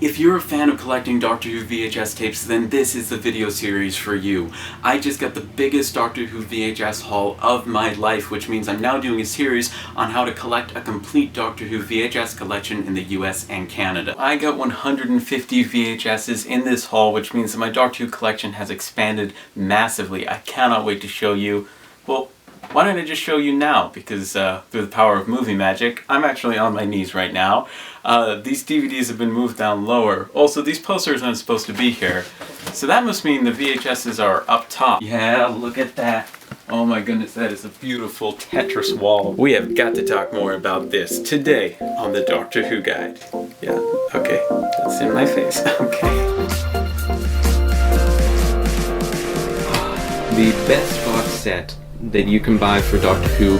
If you're a fan of collecting Doctor Who VHS tapes, then this is the video series for you. I just got the biggest Doctor Who VHS haul of my life, which means I'm now doing a series on how to collect a complete Doctor Who VHS collection in the US and Canada. I got 150 VHSs in this haul, which means that my Doctor Who collection has expanded massively. I cannot wait to show you. Well, why don't I just show you now? Because through the power of movie magic, I'm actually on my knees right now. These DVDs have been moved down lower. Also, these posters aren't supposed to be here. So that must mean the VHSs are up top. Yeah, look at that. Oh my goodness, that is a beautiful Tetris wall. We have got to talk more about this today on the Doctor Who Guide. Yeah, okay, that's in my face. Okay. The best box set that you can buy for Doctor Who.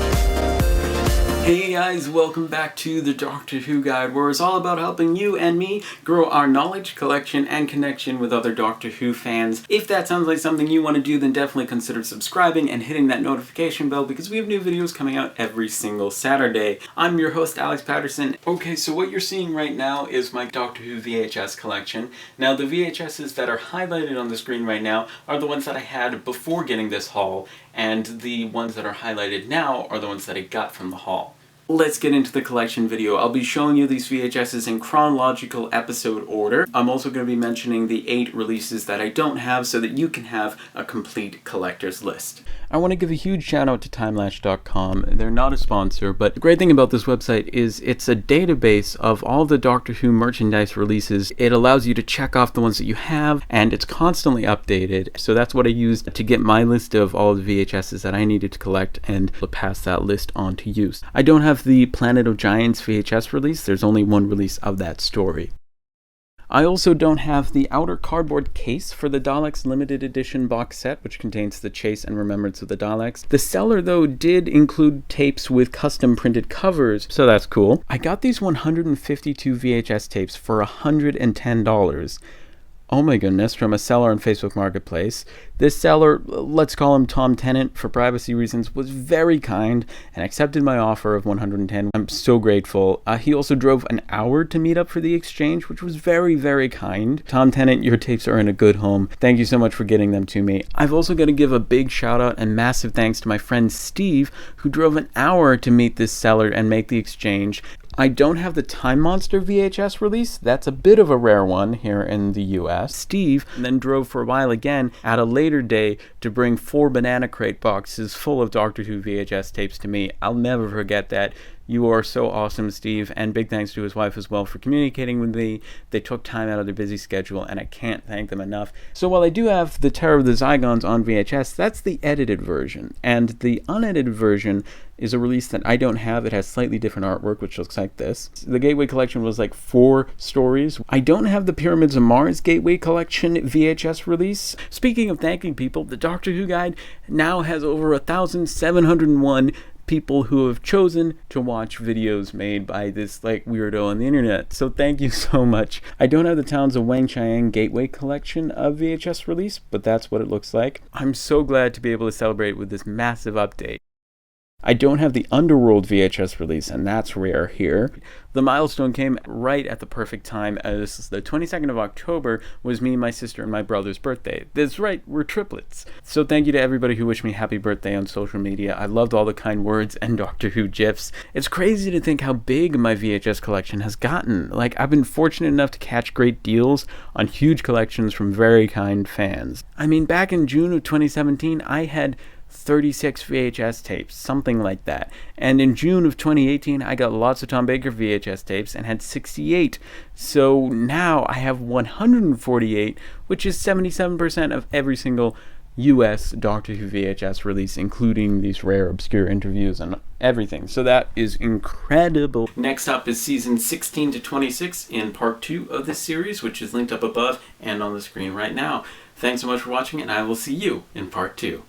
Hey guys, welcome back to the Doctor Who Guide, where it's all about helping you and me grow our knowledge, collection, and connection with other Doctor Who fans. If that sounds like something you want to do, then definitely consider subscribing and hitting that notification bell, because we have new videos coming out every single Saturday. I'm your host, Alex Patterson. Okay, so what you're seeing right now is my Doctor Who VHS collection. Now, the VHSs that are highlighted on the screen right now are the ones that I had before getting this haul, and the ones that are highlighted now are the ones that I got from the haul. Let's get into the collection video. I'll be showing you these VHSs in chronological episode order. I'm also going to be mentioning the 8 releases that I don't have so that you can have a complete collector's list. I want to give a huge shout out to Timelash.com. They're not a sponsor, but the great thing about this website is it's a database of all the Doctor Who merchandise releases. It allows you to check off the ones that you have, and it's constantly updated. So that's what I used to get my list of all the VHSs that I needed to collect and pass that list on to you. I don't have the Planet of Giants VHS release. There's only one release of that story. I also don't have the outer cardboard case for the Daleks limited edition box set, which contains the Chase and Remembrance of the Daleks. The seller, though, did include tapes with custom printed covers, so that's cool. I got these 152 VHS tapes for $110. Oh my goodness, from a seller on Facebook Marketplace. This seller, let's call him Tom Tennant for privacy reasons, was very kind and accepted my offer of $110. I'm so grateful. He also drove an hour to meet up for the exchange, which was very, very kind. Tom Tennant, your tapes are in a good home. Thank you so much for getting them to me. I've also got to give a big shout out and massive thanks to my friend Steve, who drove an hour to meet this seller and make the exchange. I don't have the Time Monster VHS release. That's a bit of a rare one here in the US. Steve then drove for a while again at a later day to bring 4 banana crate boxes full of Doctor Who VHS tapes to me. I'll never forget that. You are so awesome, Steve, and big thanks to his wife as well for communicating with me. They took time out of their busy schedule, and I can't thank them enough. So while I do have the Terror of the Zygons on VHS, that's the edited version, and the unedited version is a release that I don't have. It has slightly different artwork, which looks like this. The Gateway Collection was like 4 stories. I don't have the Pyramids of Mars Gateway Collection VHS release. Speaking of thanking people, the Doctor Who Guide now has over 1,701 people who have chosen to watch videos made by this weirdo on the internet. So thank you so much. I don't have the Towns of Wang Chiang Gateway Collection of VHS release, but that's what it looks like. I'm so glad to be able to celebrate with this massive update. I don't have the Underworld VHS release, and that's rare here. The milestone came right at the perfect time, as the 22nd of October was me, my sister, and my brother's birthday. That's right, we're triplets. So thank you to everybody who wished me happy birthday on social media. I loved all the kind words and Doctor Who GIFs. It's crazy to think how big my VHS collection has gotten. I've been fortunate enough to catch great deals on huge collections from very kind fans. I mean, back in June of 2017, I had 36 VHS tapes, something like that. And in June of 2018, I got lots of Tom Baker VHS tapes and had 68. So now I have 148, which is 77% of every single US Doctor Who VHS release, including these rare obscure interviews and everything. So that is incredible. Next up is season 16 to 26 in part 2 of this series, which is linked up above and on the screen right now. Thanks so much for watching, and I will see you in part 2.